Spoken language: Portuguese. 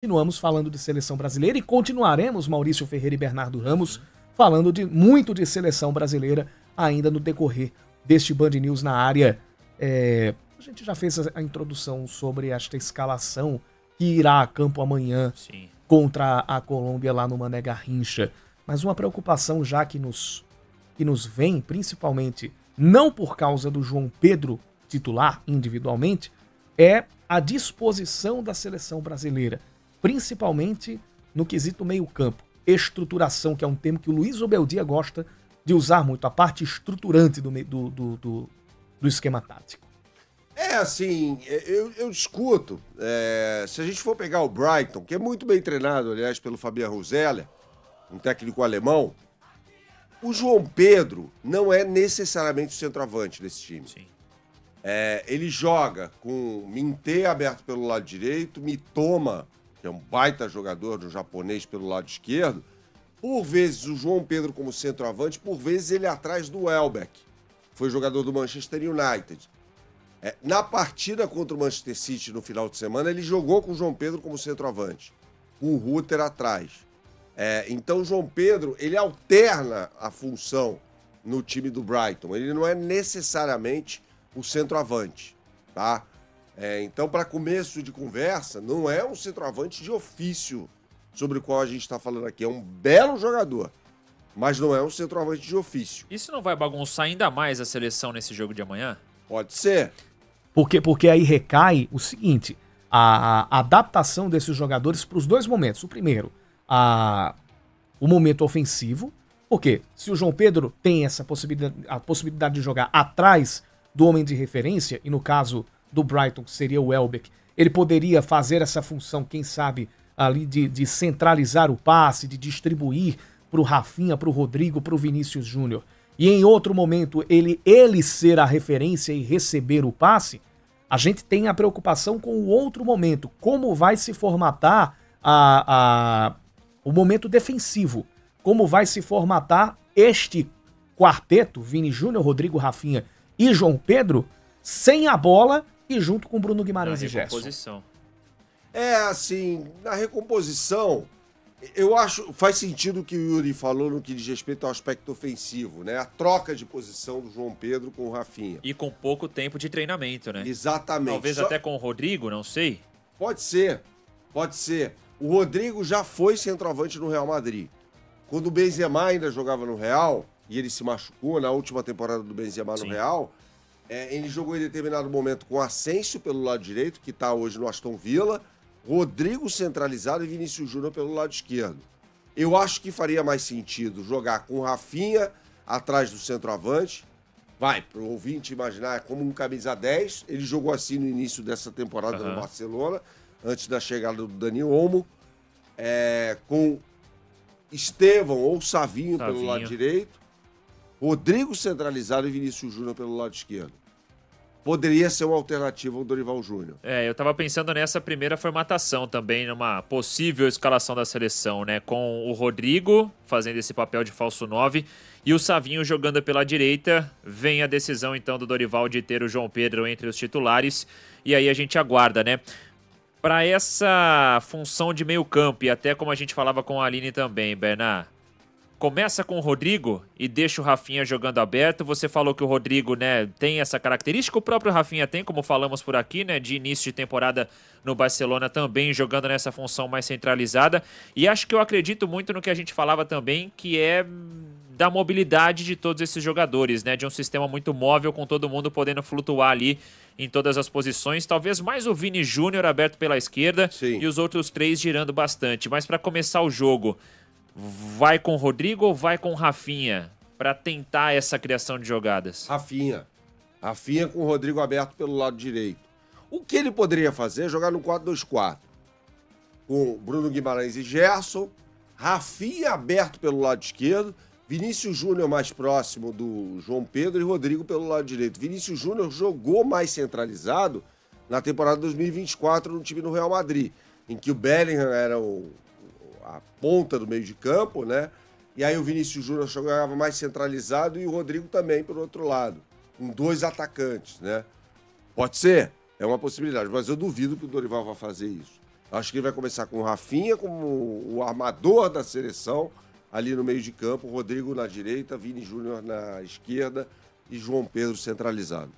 continuamos falando de seleção brasileira e continuaremos, Maurício Ferreira e Bernardo Ramos, falando muito de seleção brasileira ainda no decorrer deste Band News na área. A gente já fez a introdução sobre esta escalação que irá a campo amanhã contra a Colômbia lá no Mané Garrincha. Mas uma preocupação já que nos vem, principalmente não por causa do João Pedro titular individualmente, é a disposição da seleção brasileira, principalmente no quesito meio-campo. Estruturação, que é um termo que o Luiz Obeldia gosta de usar muito, a parte estruturante do esquema tático. Assim, eu discuto. Se a gente for pegar o Brighton, que é muito bem treinado, aliás, pelo Fabian Ruseller, um técnico alemão, o João Pedro não é necessariamente o centroavante desse time. Sim. Ele joga com Minté aberto pelo lado direito, Mitoma, que é um baita jogador do japonês, pelo lado esquerdo. Por vezes o João Pedro como centroavante, por vezes ele atrás do Welbeck, foi jogador do Manchester United. Na partida contra o Manchester City no final de semana, ele jogou com o João Pedro como centroavante, com o Rutter atrás. Então o João Pedro, ele alterna a função no time do Brighton. Ele não é necessariamente o centroavante, tá? Então, para começo de conversa, não é um centroavante de ofício sobre o qual a gente está falando aqui. É um belo jogador, mas não é um centroavante de ofício. Isso não vai bagunçar ainda mais a seleção nesse jogo de amanhã? Pode ser. Porque aí recai o seguinte, a adaptação desses jogadores para os dois momentos. O primeiro, o momento ofensivo, porque se o João Pedro tem essa possibilidade de jogar atrás do homem de referência, e no caso do Brighton seria o Welbeck, ele poderia fazer essa função, quem sabe, ali de centralizar o passe, de distribuir para o Rafinha, para o Rodrigo, para o Vinícius Júnior. E em outro momento ele ser a referência e receber o passe, a gente tem a preocupação com o outro momento, como vai se formatar o momento defensivo, como vai se formatar este quarteto, Vini Júnior, Rodrigo, Rafinha e João Pedro, sem a bola e junto com Bruno Guimarães e Gerson. Assim, na recomposição, eu acho, faz sentido o que o Yuri falou no que diz respeito ao aspecto ofensivo, né? A troca de posição do João Pedro com o Rafinha. E com pouco tempo de treinamento, né? Exatamente. Talvez até com o Rodrigo, não sei. Pode ser. O Rodrigo já foi centroavante no Real Madrid. Quando o Benzema ainda jogava no Real, e ele se machucou na última temporada do Benzema no Real, ele jogou em determinado momento com Asensio pelo lado direito, que está hoje no Aston Villa, Rodrigo centralizado e Vinícius Júnior pelo lado esquerdo. Eu acho que faria mais sentido jogar com Rafinha atrás do centroavante. Para o ouvinte imaginar, como um camisa 10. Ele jogou assim no início dessa temporada no Barcelona, antes da chegada do Dani Olmo. Com Estevão ou Savinho pelo lado direito. Rodrigo centralizado e Vinícius Júnior pelo lado esquerdo. Poderia ser uma alternativa ao Dorival Júnior. Eu tava pensando nessa primeira formatação também, numa possível escalação da seleção, né? Com o Rodrigo fazendo esse papel de falso 9 e o Savinho jogando pela direita. Vem a decisão, então, do Dorival de ter o João Pedro entre os titulares. E aí a gente aguarda, né? Para essa função de meio campo, e até como a gente falava com a Aline também, Bernard, começa com o Rodrigo e deixa o Rafinha jogando aberto. Você falou que o Rodrigo, né, tem essa característica, o próprio Rafinha tem, como falamos por aqui, né, de início de temporada no Barcelona também, jogando nessa função mais centralizada. E acho que eu acredito muito no que a gente falava também, que é da mobilidade de todos esses jogadores, né, de um sistema muito móvel, com todo mundo podendo flutuar ali em todas as posições. Talvez mais o Vini Júnior aberto pela esquerda e os outros três girando bastante. Mas para começar o jogo, vai com o Rodrigo ou vai com o Rafinha para tentar essa criação de jogadas? Rafinha com o Rodrigo aberto pelo lado direito. O que ele poderia fazer é jogar no 4-2-4. Com Bruno Guimarães e Gerson, Rafinha aberto pelo lado esquerdo, Vinícius Júnior mais próximo do João Pedro e Rodrigo pelo lado direito. Vinícius Júnior jogou mais centralizado na temporada 2024 no time do Real Madrid, em que o Bellingham era a ponta do meio de campo, né? E aí o Vinícius Júnior jogava mais centralizado e o Rodrigo também pelo outro lado, com dois atacantes, né? Pode ser, é uma possibilidade, mas eu duvido que o Dorival vá fazer isso. Acho que ele vai começar com o Rafinha como o armador da seleção, ali no meio de campo, Rodrigo na direita, Vini Júnior na esquerda e João Pedro centralizado.